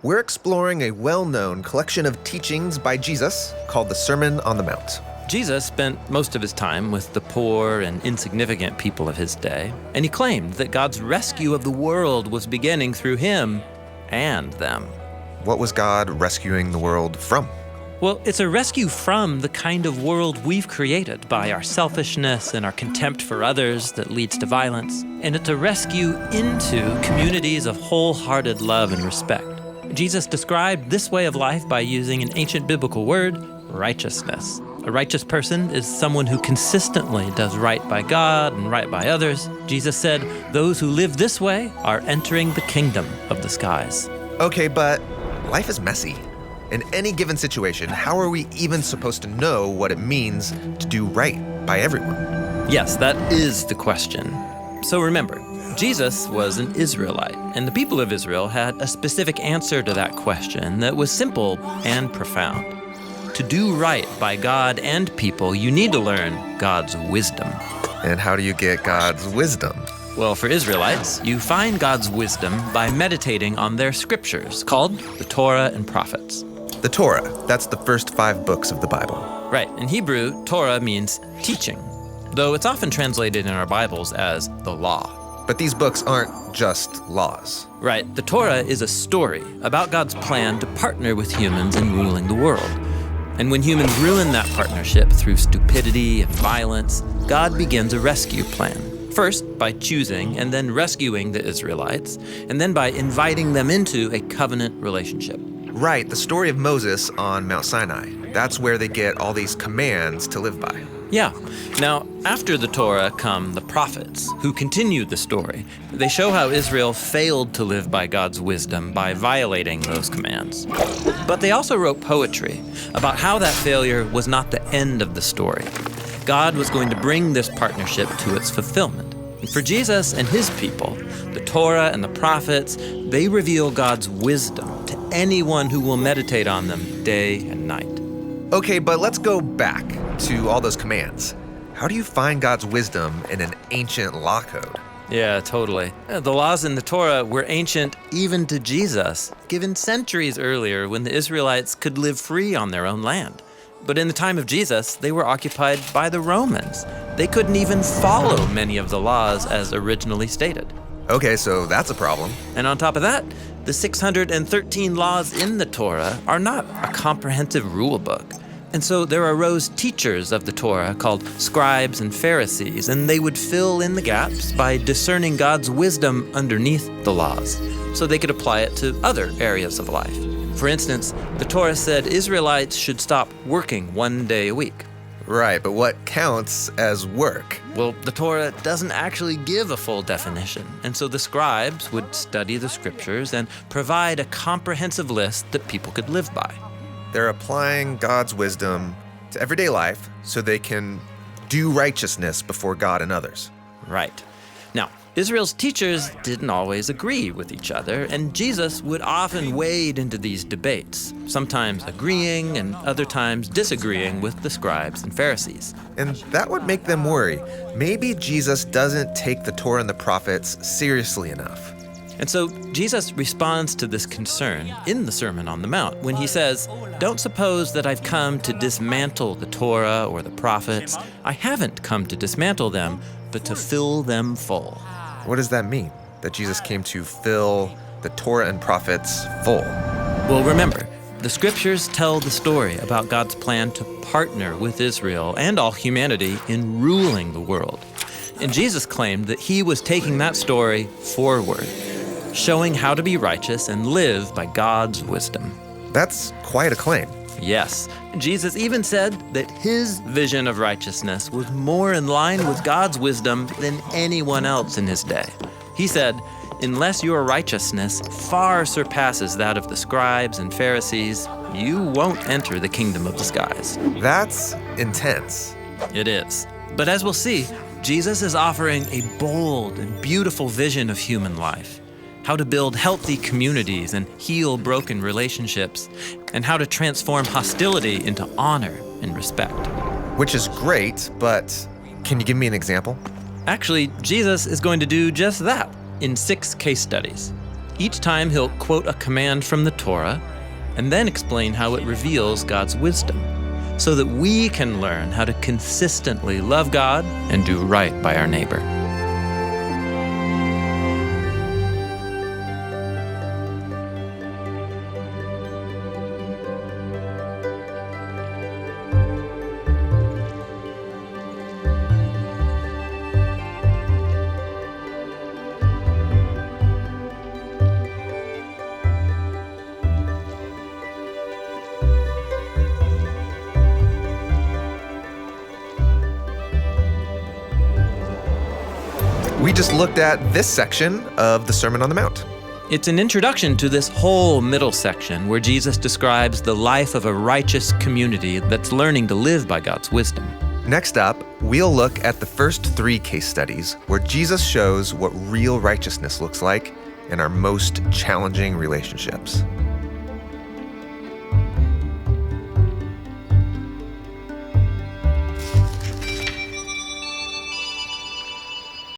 We're exploring a well-known collection of teachings by Jesus called the Sermon on the Mount. Jesus spent most of his time with the poor and insignificant people of his day, and he claimed that God's rescue of the world was beginning through him and them. What was God rescuing the world from? Well, it's a rescue from the kind of world we've created by our selfishness and our contempt for others that leads to violence. And it's a rescue into communities of wholehearted love and respect. Jesus described this way of life by using an ancient biblical word, righteousness. A righteous person is someone who consistently does right by God and right by others. Jesus said, those who live this way are entering the kingdom of the skies. Okay, but life is messy. In any given situation, how are we even supposed to know what it means to do right by everyone? Yes, that is the question. So remember, Jesus was an Israelite, and the people of Israel had a specific answer to that question that was simple and profound. To do right by God and people, you need to learn God's wisdom. And how do you get God's wisdom? Well, for Israelites, you find God's wisdom by meditating on their scriptures, called the Torah and prophets. The Torah, that's the first 5 books of the Bible. Right. In Hebrew, Torah means teaching, though it's often translated in our Bibles as the law. But these books aren't just laws. Right. The Torah is a story about God's plan to partner with humans in ruling the world. And when humans ruin that partnership through stupidity and violence, God begins a rescue plan. First, by choosing and then rescuing the Israelites, and then by inviting them into a covenant relationship. Right, the story of Moses on Mount Sinai. That's where they get all these commands to live by. Yeah. Now, after the Torah come the prophets, who continue the story. They show how Israel failed to live by God's wisdom by violating those commands. But they also wrote poetry about how that failure was not the end of the story. God was going to bring this partnership to its fulfillment. And for Jesus and his people, the Torah and the prophets, they reveal God's wisdom to anyone who will meditate on them day and night. Okay, but let's go back to all those commands. How do you find God's wisdom in an ancient law code? Yeah, totally. The laws in the Torah were ancient even to Jesus, given centuries earlier when the Israelites could live free on their own land. But in the time of Jesus, they were occupied by the Romans. They couldn't even follow many of the laws as originally stated. Okay, so that's a problem. And on top of that, the 613 laws in the Torah are not a comprehensive rule book. And so there arose teachers of the Torah called scribes and Pharisees, and they would fill in the gaps by discerning God's wisdom underneath the laws, so they could apply it to other areas of life. For instance, the Torah said Israelites should stop working 1 day a week. Right, but what counts as work? Well, the Torah doesn't actually give a full definition, and so the scribes would study the scriptures and provide a comprehensive list that people could live by. They're applying God's wisdom to everyday life so they can do righteousness before God and others. Right. Now, Israel's teachers didn't always agree with each other, and Jesus would often wade into these debates, sometimes agreeing and other times disagreeing with the scribes and Pharisees. And that would make them worry. Maybe Jesus doesn't take the Torah and the prophets seriously enough. And so Jesus responds to this concern in the Sermon on the Mount when he says, "Don't suppose that I've come to dismantle the Torah or the prophets. I haven't come to dismantle them, but to fill them full." What does that mean? That Jesus came to fill the Torah and prophets full? Well, remember, the scriptures tell the story about God's plan to partner with Israel and all humanity in ruling the world. And Jesus claimed that he was taking that story forward, showing how to be righteous and live by God's wisdom. That's quite a claim. Yes, Jesus even said that his vision of righteousness was more in line with God's wisdom than anyone else in his day. He said, "Unless your righteousness far surpasses that of the scribes and Pharisees, you won't enter the kingdom of the skies." That's intense. It is. But as we'll see, Jesus is offering a bold and beautiful vision of human life. How to build healthy communities and heal broken relationships, and how to transform hostility into honor and respect. Which is great, but can you give me an example? Actually, Jesus is going to do just that in 6 case studies. Each time he'll quote a command from the Torah and then explain how it reveals God's wisdom, so that we can learn how to consistently love God and do right by our neighbor. We just looked at this section of the Sermon on the Mount. It's an introduction to this whole middle section where Jesus describes the life of a righteous community that's learning to live by God's wisdom. Next up, we'll look at the first 3 case studies where Jesus shows what real righteousness looks like in our most challenging relationships.